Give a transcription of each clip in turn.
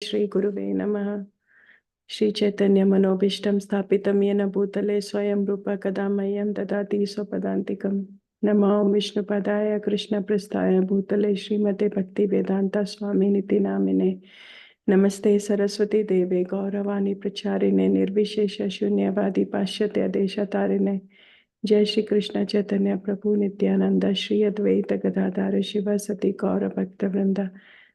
Shri Guruve Namaha. Shri Chaitanya Manobishtam Sthapitam Yena Bhutale Swayam Rupa Kadamayam Dadati Swapadantikam. Namo Vishnu Padaya Krishna Prasthaya Bhutale Srimate Bhakti Vedanta Swami Niti Namine. Namaste Saraswati Deve Gauravani Pracharine Nirvishesha Shunyavadi Pashyatya Deshatarine. Jai Shri Krishna Chaitanya Prabhu Nityananda Shri Advaita Gadadhara Shiva Sati Gaura Bhakta Vrinda.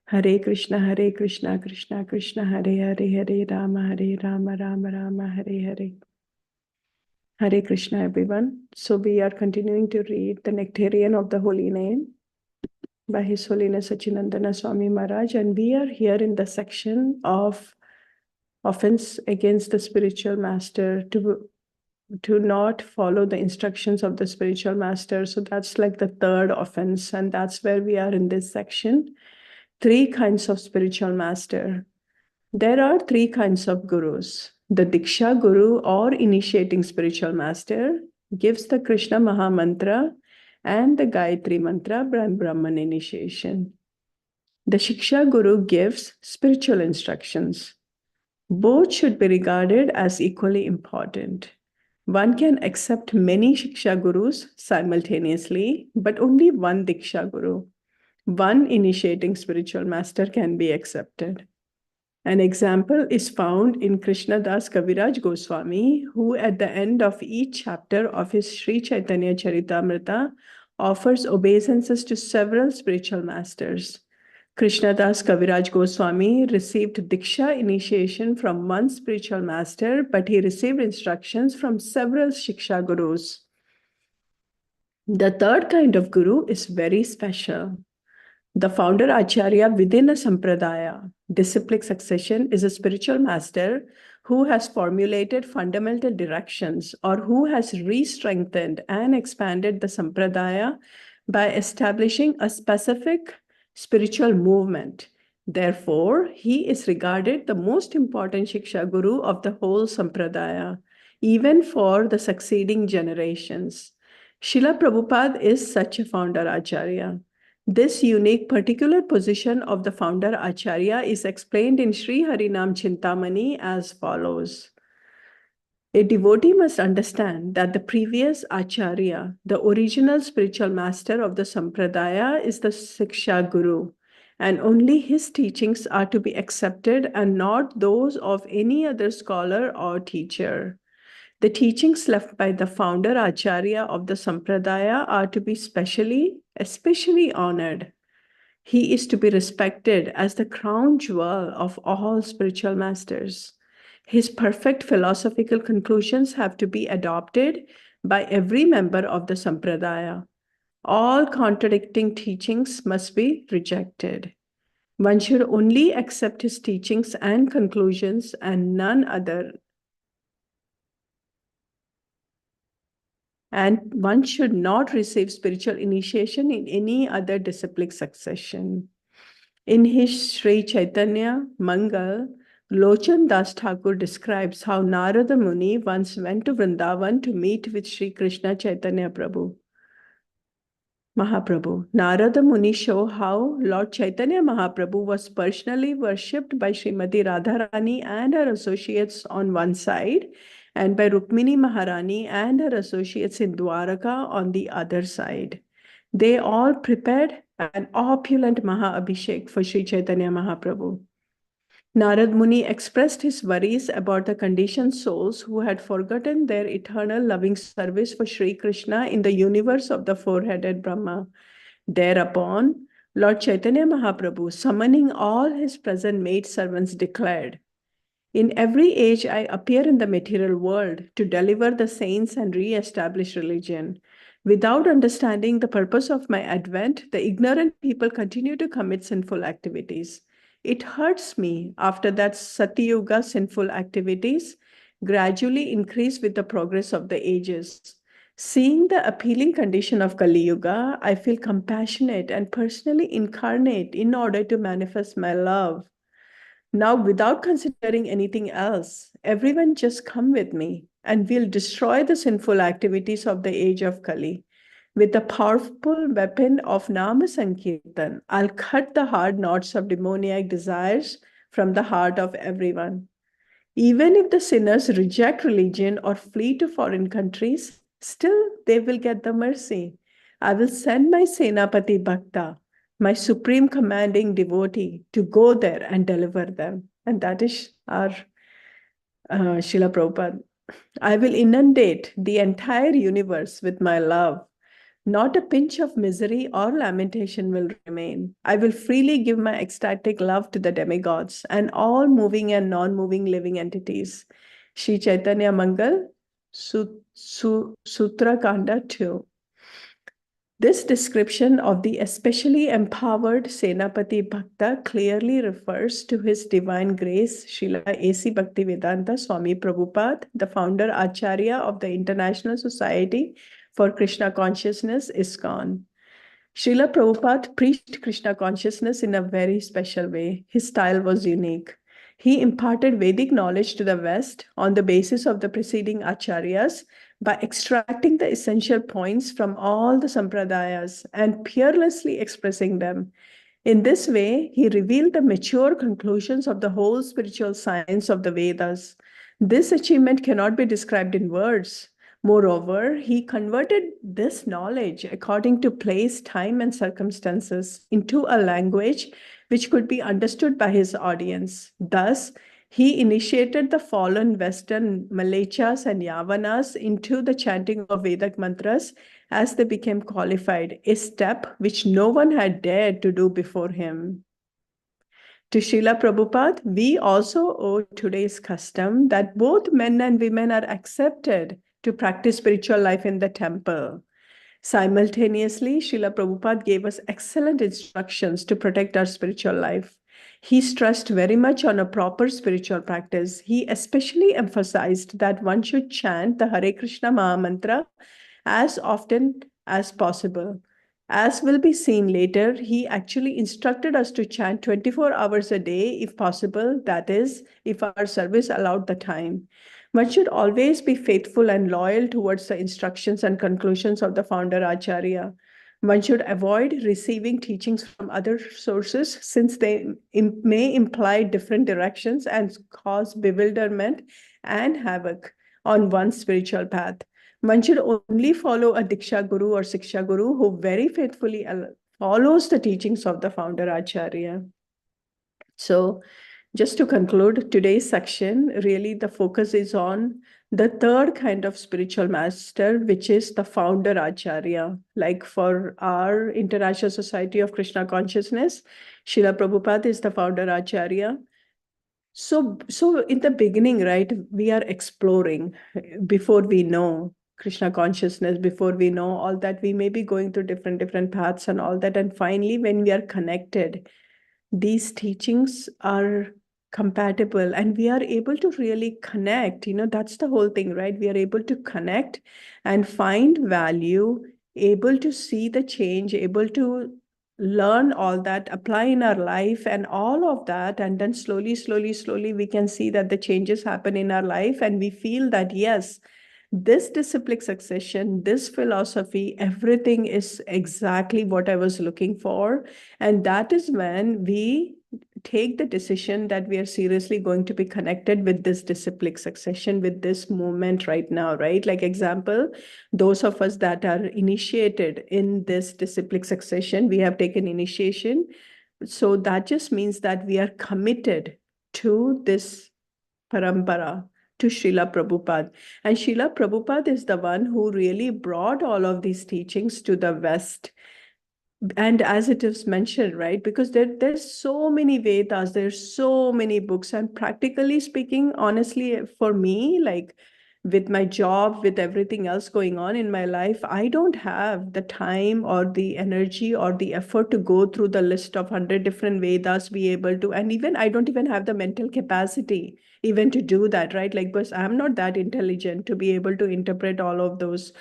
Hare Krishna Krishna Krishna Hare Hare Hare Rama Rama Rama Hare Hare. Hare Krishna everyone. So we are continuing to read the Nectarean of the Holy Name by His Holiness Sachinandana Swami Maharaj, and we are here in the section of offense against the spiritual master, to not follow the instructions of the spiritual master. So that's like the third offense, and that's where we are in this section. Three kinds of spiritual master. There are three kinds of gurus. The Diksha Guru or initiating spiritual master gives the Krishna Maha Mantra and the Gayatri Mantra Brahman initiation. The Shiksha Guru gives spiritual instructions. Both should be regarded as equally important. One can accept many Shiksha Gurus simultaneously, but only one Diksha Guru, one initiating spiritual master can be accepted. An example is found in Krishnadas Kaviraj Goswami, who at the end of each chapter of his Sri Chaitanya Charitamrita offers obeisances to several spiritual masters. Krishnadas Kaviraj Goswami received Diksha initiation from one spiritual master, but he received instructions from several Shiksha Gurus. The third kind of Guru is very special. The founder Acharya within a Sampradaya, disciplic succession, is a spiritual master who has formulated fundamental directions or who has re-strengthened and expanded the Sampradaya by establishing a specific spiritual movement. Therefore, he is regarded the most important Shiksha Guru of the whole Sampradaya, even for the succeeding generations. Srila Prabhupada is such a founder Acharya. This unique particular position of the founder Acharya is explained in Sri Harinam Chintamani as follows. A devotee must understand that the previous Acharya, the original spiritual master of the Sampradaya, is the Siksha Guru, and only his teachings are to be accepted and not those of any other scholar or teacher. The teachings left by the founder Acharya of the Sampradaya are to be especially honored. He is to be respected as the crown jewel of all spiritual masters. His perfect philosophical conclusions have to be adopted by every member of the Sampradaya. All contradicting teachings must be rejected. One should only accept his teachings and conclusions and none other. And one should not receive spiritual initiation in any other disciplic succession. In his Sri Chaitanya Mangal, Lochan Das Thakur describes how Narada Muni once went to Vrindavan to meet with Sri Krishna Chaitanya Mahaprabhu. Narada Muni show how Lord Chaitanya Mahaprabhu was personally worshipped by Srimati Radharani and her associates on one side, and by Rukmini Maharani and her associates in Dwaraka on the other side. They all prepared an opulent Maha-Abhishek for Sri Chaitanya Mahaprabhu. Narad Muni expressed his worries about the conditioned souls who had forgotten their eternal loving service for Sri Krishna in the universe of the four-headed Brahma. Thereupon, Lord Chaitanya Mahaprabhu, summoning all his present maidservants, declared, "In every age I appear in the material world to deliver the saints and re-establish religion. Without understanding the purpose of my advent, the ignorant people continue to commit sinful activities. It hurts me after that Satyuga sinful activities gradually increase with the progress of the ages. Seeing the appealing condition of Kali Yuga, I feel compassionate and personally incarnate in order to manifest my love. Now, without considering anything else, everyone just come with me and we'll destroy the sinful activities of the age of Kali. With the powerful weapon of Nama Sankirtan, I'll cut the hard knots of demoniac desires from the heart of everyone. Even if the sinners reject religion or flee to foreign countries, still they will get the mercy. I will send my Senapati Bhakta, my supreme commanding devotee, to go there and deliver them. And that is our Srila Prabhupada. I will inundate the entire universe with my love. Not a pinch of misery or lamentation will remain. I will freely give my ecstatic love to the demigods and all moving and non-moving living entities. Sri Chaitanya Mangal, Sutra Kanda 2. This description of the especially empowered Senapati Bhakta clearly refers to His Divine Grace, Srila A.C. Bhaktivedanta Swami Prabhupada, the founder Acharya of the International Society for Krishna Consciousness, ISKCON. Srila Prabhupada preached Krishna consciousness in a very special way. His style was unique. He imparted Vedic knowledge to the West on the basis of the preceding acharyas by extracting the essential points from all the sampradayas and peerlessly expressing them. In this way, he revealed the mature conclusions of the whole spiritual science of the Vedas. This achievement cannot be described in words. Moreover, he converted this knowledge according to place, time, and circumstances into a language which could be understood by his audience. Thus, he initiated the fallen Western Malechas and Yavanas into the chanting of Vedic mantras as they became qualified, a step which no one had dared to do before him. To Srila Prabhupada, we also owe today's custom that both men and women are accepted to practice spiritual life in the temple. Simultaneously, Srila Prabhupada gave us excellent instructions to protect our spiritual life. He stressed very much on a proper spiritual practice. He especially emphasized that one should chant the Hare Krishna Maha Mantra as often as possible. As will be seen later, he actually instructed us to chant 24 hours a day if possible, that is, if our service allowed the time. One should always be faithful and loyal towards the instructions and conclusions of the founder Acharya. One should avoid receiving teachings from other sources since they may imply different directions and cause bewilderment and havoc on one's spiritual path. One should only follow a Diksha Guru or Siksha Guru who very faithfully follows the teachings of the founder Acharya. So, just to conclude today's section, really the focus is on the third kind of spiritual master, which is the founder Acharya. Like for our International Society of Krishna Consciousness, Srila Prabhupada is the founder Acharya. So in the beginning, right, we are exploring before we know Krishna consciousness, before we know all that, we may be going through different paths and all that. And finally, when we are connected, these teachings are compatible and we are able to really connect. That's the whole thing, right? We are able to connect and find value, able to see the change, able to learn all that, apply in our life and all of that. And then slowly, we can see that the changes happen in our life and we feel that, yes, this disciplic succession, this philosophy, everything is exactly what I was looking for. And that is when we take the decision that we are seriously going to be connected with this disciplic succession, with this movement right now, right? Like example, those of us that are initiated in this disciplic succession, we have taken initiation. So that just means that we are committed to this parampara, to Srila Prabhupada. And Srila Prabhupada is the one who really brought all of these teachings to the West. And as it is mentioned, right, because there's so many Vedas, there's so many books, and practically speaking, honestly, for me, like with my job, with everything else going on in my life, I don't have the time or the energy or the effort to go through the list of 100 different Vedas, be able to, and even I don't even have the mental capacity even to do that, right? Like, because I'm not that intelligent to be able to interpret all of those.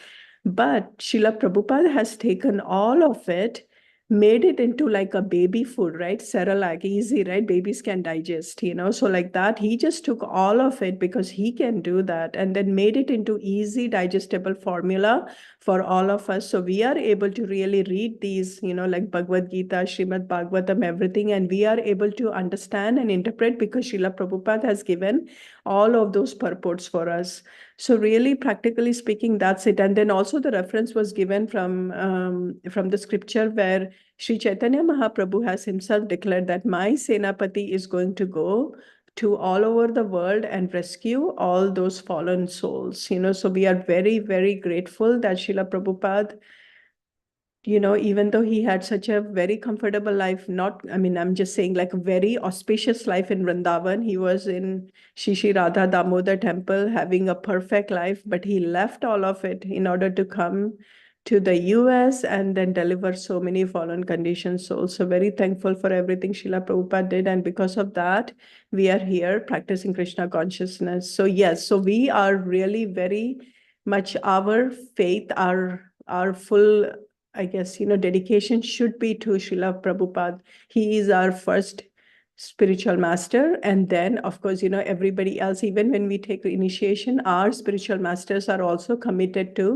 But Srila Prabhupada has taken all of it, made it into like a baby food, right? Cerelac, easy, right? Babies can digest, so like that. He just took all of it because he can do that, and then made it into easy digestible formula for all of us. So we are able to really read these, like Bhagavad Gita, Srimad Bhagavatam, everything, and we are able to understand and interpret because Srila Prabhupada has given all of those purports for us. So really, practically speaking, that's it. And then also the reference was given from the scripture where Sri Chaitanya Mahaprabhu has himself declared that my Senapati is going to go to all over the world and rescue all those fallen souls. So we are very, very grateful that Srila Prabhupada, even though he had such a very comfortable life, I'm just saying like a very auspicious life in Vrindavan. He was in Shishi Radha Damodar temple having a perfect life, but he left all of it in order to come to the US and then deliver so many fallen conditioned souls. So very thankful for everything Srila Prabhupada did. And because of that, we are here practicing Krishna consciousness. So yes, so we are really very much our faith, our full, I guess, dedication should be to Srila Prabhupada. He is our first spiritual master. And then, of course, everybody else, even when we take initiation, our spiritual masters are also committed to